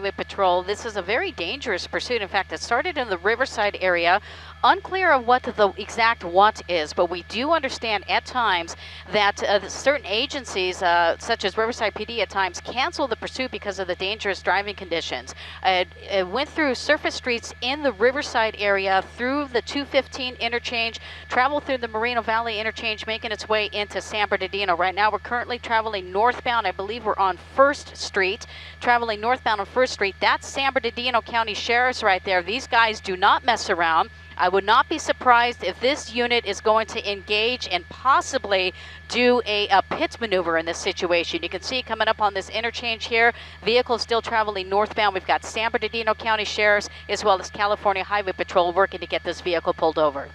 Highway Patrol. This is a very dangerous pursuit. In fact, it started in the Riverside area. Unclear of what the exact want is, but we do understand at times that certain agencies, such as Riverside PD, at times cancel the pursuit because of the dangerous driving conditions. It went through surface streets in the Riverside area, through the 215 interchange, traveled through the Moreno Valley interchange, making its way into San Bernardino. Right now, we're currently traveling northbound. I believe we're on 1st Street, traveling northbound on 1st Street. That's San Bernardino County Sheriff's right there. These guys do not mess around. I would not be surprised if this unit is going to engage and possibly do a pit maneuver in this situation. You can see coming up on this interchange here, vehicles still traveling northbound. We've got San Bernardino County Sheriffs as well as California Highway Patrol working to get this vehicle pulled over.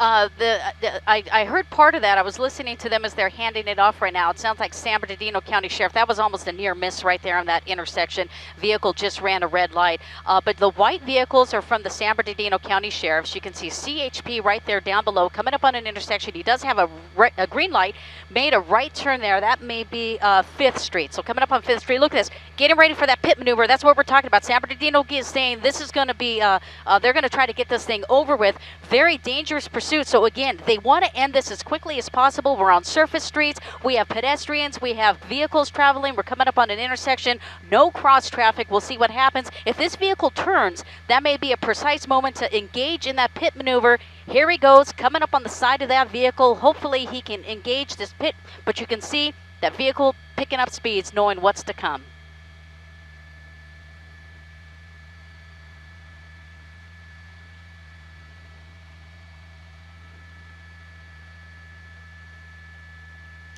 I heard part of that. I was listening to them as they're handing it off right now. It sounds like San Bernardino County Sheriff. That was almost a near miss right there on that intersection. Vehicle just ran a red light. But the white vehicles are from the San Bernardino County Sheriffs. You can see CHP right there down below, coming up on an intersection. He does have a green light, made a right turn there. That may be 5th Street. So coming up on 5th Street, look at this. Getting ready for that pit maneuver. That's what we're talking about. San Bernardino is saying this is going to be, they're going to try to get this thing over with. Very dangerous pursuit. So again, they want to end this as quickly as possible. We're on surface streets. We have pedestrians. We have vehicles traveling. We're coming up on an intersection. No cross traffic. We'll see what happens. If this vehicle turns, that may be a precise moment to engage in that pit maneuver. Here he goes, coming up on the side of that vehicle. Hopefully he can engage this pit, but you can see that vehicle picking up speeds, knowing what's to come.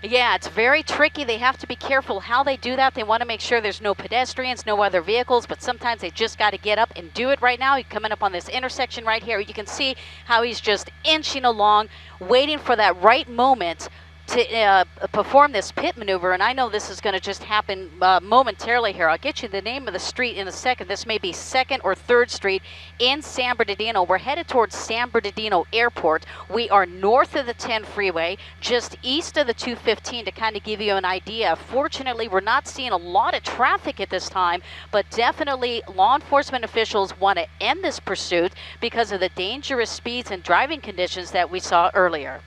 Yeah, it's very tricky. They have to be careful how they do that. They want to make sure there's no pedestrians, no other vehicles, but sometimes they just got to get up and do it right now. He's coming up on this intersection right here. You can see how he's just inching along, waiting for that right moment to perform this pit maneuver. And I know this is going to just happen momentarily here. I'll get you the name of the street in a second. This may be 2nd or 3rd Street in San Bernardino. We're headed towards San Bernardino Airport. We are north of the 10 freeway, just east of the 215 to kind of give you an idea. Fortunately, we're not seeing a lot of traffic at this time, but definitely law enforcement officials want to end this pursuit because of the dangerous speeds and driving conditions that we saw earlier.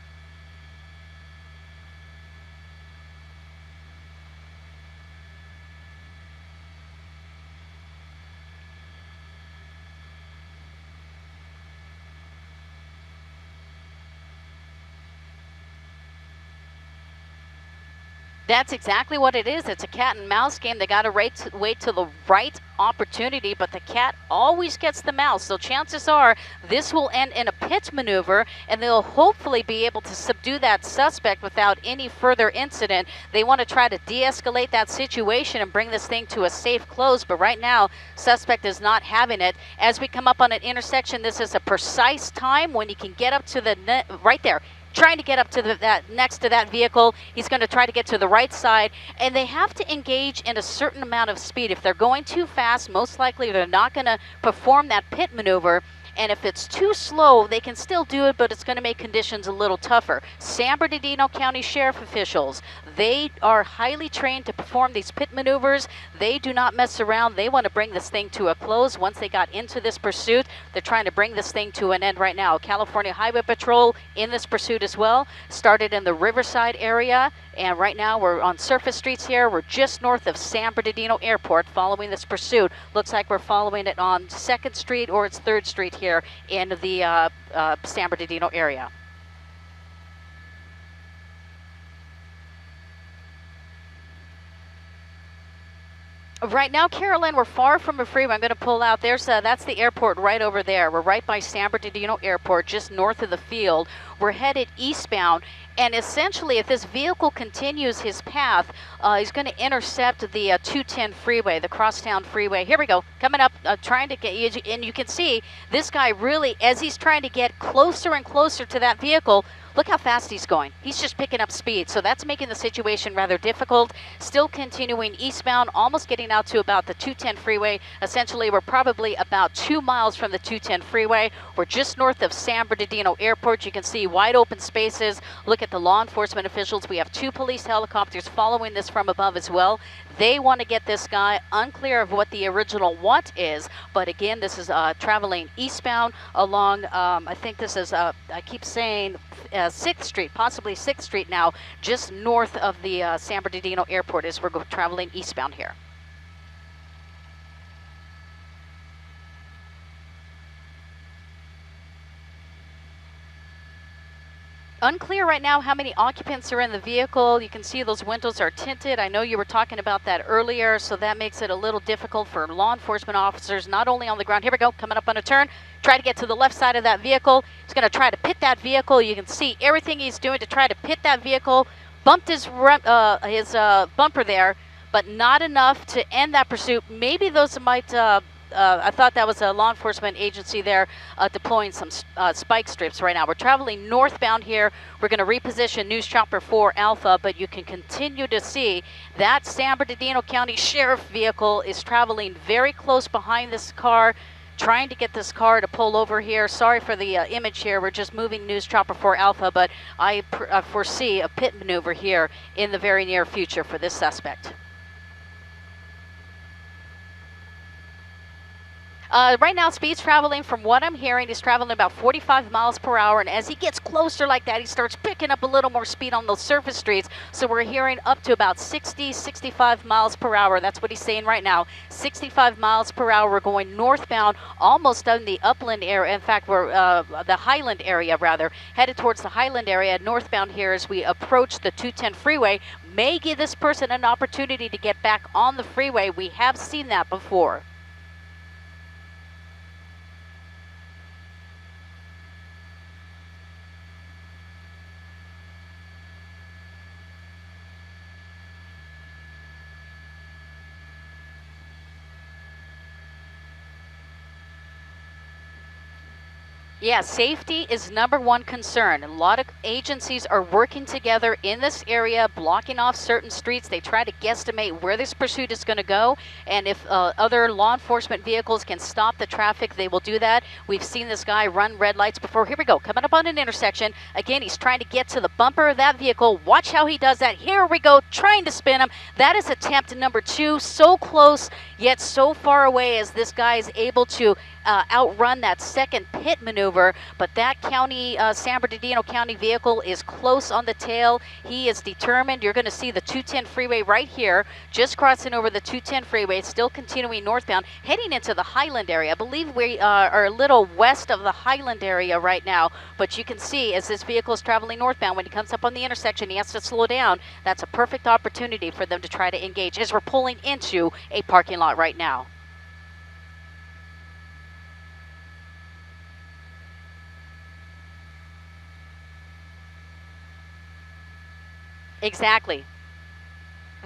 That's exactly what it is. It's a cat and mouse game. They got to wait till the right opportunity, but the cat always gets the mouse. So chances are this will end in a pit maneuver, and they'll hopefully be able to subdue that suspect without any further incident. They want to try to de-escalate that situation and bring this thing to a safe close, but right now, suspect is not having it. As we come up on an intersection, this is a precise time when you can get up to the right there. Trying to get up to that next to that vehicle. He's going to try to get to the right side, and they have to engage in a certain amount of speed. If they're going too fast, most likely they're not going to perform that pit maneuver. And if it's too slow, they can still do it, but it's going to make conditions a little tougher. San Bernardino County Sheriff officials, they are highly trained to perform these pit maneuvers. They do not mess around. They want to bring this thing to a close. Once they got into this pursuit, they're trying to bring this thing to an end right now. California Highway Patrol in this pursuit as well. Started in the Riverside area, and right now we're on surface streets here. We're just north of San Bernardino Airport following this pursuit. Looks like we're following it on 2nd Street or it's 3rd Street here in the San Bernardino area. Right now, Carolyn, we're far from a freeway. I'm going to pull out. That's the airport right over there. We're right by San Bernardino Airport, just north of the field. We're headed eastbound, and essentially, if this vehicle continues his path, he's going to intercept the 210 freeway, the crosstown freeway. Here we go, coming up, trying to get you, and you can see this guy really, as he's trying to get closer and closer to that vehicle, Look how fast he's going. He's just picking up speed, so that's making the situation rather difficult. Still continuing eastbound, almost getting out to about the 210 freeway. Essentially, we're probably about 2 miles from the 210 freeway. We're just north of San Bernardino Airport. You can see wide open spaces. Look at the law enforcement officials. We have 2 police helicopters following this from above as well. They want to get this guy. Unclear of what the original want is, but again, this is traveling eastbound along, I think this is, I keep saying 6th Street, possibly 6th Street now, just north of the San Bernardino Airport as we're traveling eastbound here. Unclear right now how many occupants are in the vehicle. You can see those windows are tinted. I know you were talking about that earlier, so that makes it a little difficult for law enforcement officers, not only on the ground. Here we go, coming up on a turn. Try to get to the left side of that vehicle. He's going to try to pit that vehicle. You can see everything he's doing to try to pit that vehicle. Bumped his bumper there, but not enough to end that pursuit. Maybe those might... I thought that was a law enforcement agency there deploying some spike strips right now. We're traveling northbound here. We're going to reposition News Chopper 4 Alpha, but you can continue to see that San Bernardino County Sheriff vehicle is traveling very close behind this car, trying to get this car to pull over here. Sorry for the image here. We're just moving News Chopper 4 Alpha, but I foresee a pit maneuver here in the very near future for this suspect. Right now, speed's traveling, from what I'm hearing, he's traveling about 45 miles per hour, and as he gets closer like that, he starts picking up a little more speed on those surface streets, so we're hearing up to about 60, 65 miles per hour. That's what he's saying right now, 65 miles per hour. We're going northbound, almost in the upland area. In fact, we're the Highland area, rather, headed towards the Highland area, northbound here as we approach the 210 freeway. May give this person an opportunity to get back on the freeway. We have seen that before. Yeah, safety is #1 concern. A lot of agencies are working together in this area, blocking off certain streets. They try to guesstimate where this pursuit is going to go, and if other law enforcement vehicles can stop the traffic, they will do that. We've seen this guy run red lights before. Here we go, coming up on an intersection. Again, he's trying to get to the bumper of that vehicle. Watch how he does that. Here we go, trying to spin him. That is attempt #2. So close, yet so far away as this guy is able to outrun that second pit maneuver, but that San Bernardino County vehicle is close on the tail. He is determined. You're going to see the 210 freeway right here, just crossing over the 210 freeway, still continuing northbound, heading into the Highland area. I believe we are a little west of the Highland area right now, but you can see as this vehicle is traveling northbound, when he comes up on the intersection, he has to slow down. That's a perfect opportunity for them to try to engage as we're pulling into a parking lot right now. Exactly.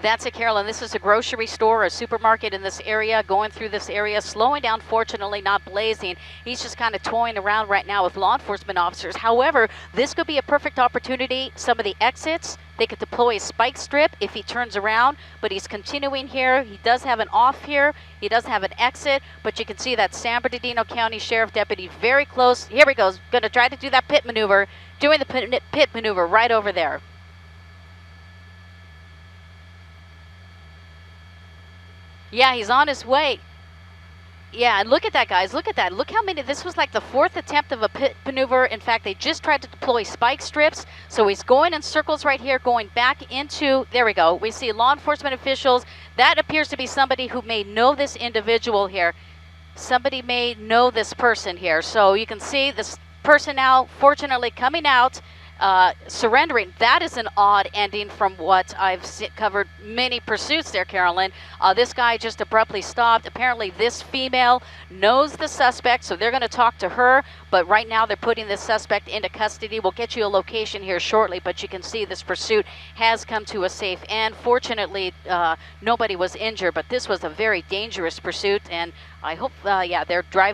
That's it, Carolyn. This is a grocery store, a supermarket in this area, going through this area, slowing down, fortunately not blazing. He's just kind of toying around right now with law enforcement officers. However, this could be a perfect opportunity. Some of the exits, they could deploy a spike strip if he turns around, but he's continuing here. He does have an off here. He doesn't have an exit, but you can see that San Bernardino County Sheriff deputy very close. Here he goes, going to try to do that pit maneuver, doing the pit maneuver right over there. Yeah, he's on his way. Yeah, and look at that, guys. Look at that. Look how many. This was like the 4th attempt of a pit maneuver. In fact, they just tried to deploy spike strips. So he's going in circles right here, going back into, there we go. We see law enforcement officials. That appears to be somebody who may know this individual here. Somebody may know this person here. So you can see this person now, fortunately, coming out. Surrendering. That is an odd ending from what I've covered many pursuits there, Carolyn. This guy just abruptly stopped. Apparently this female knows the suspect, so they're going to talk to her, but right now they're putting this suspect into custody. We'll get you a location here shortly, but you can see this pursuit has come to a safe end. Fortunately, nobody was injured, but this was a very dangerous pursuit, and I hope, yeah, they're driving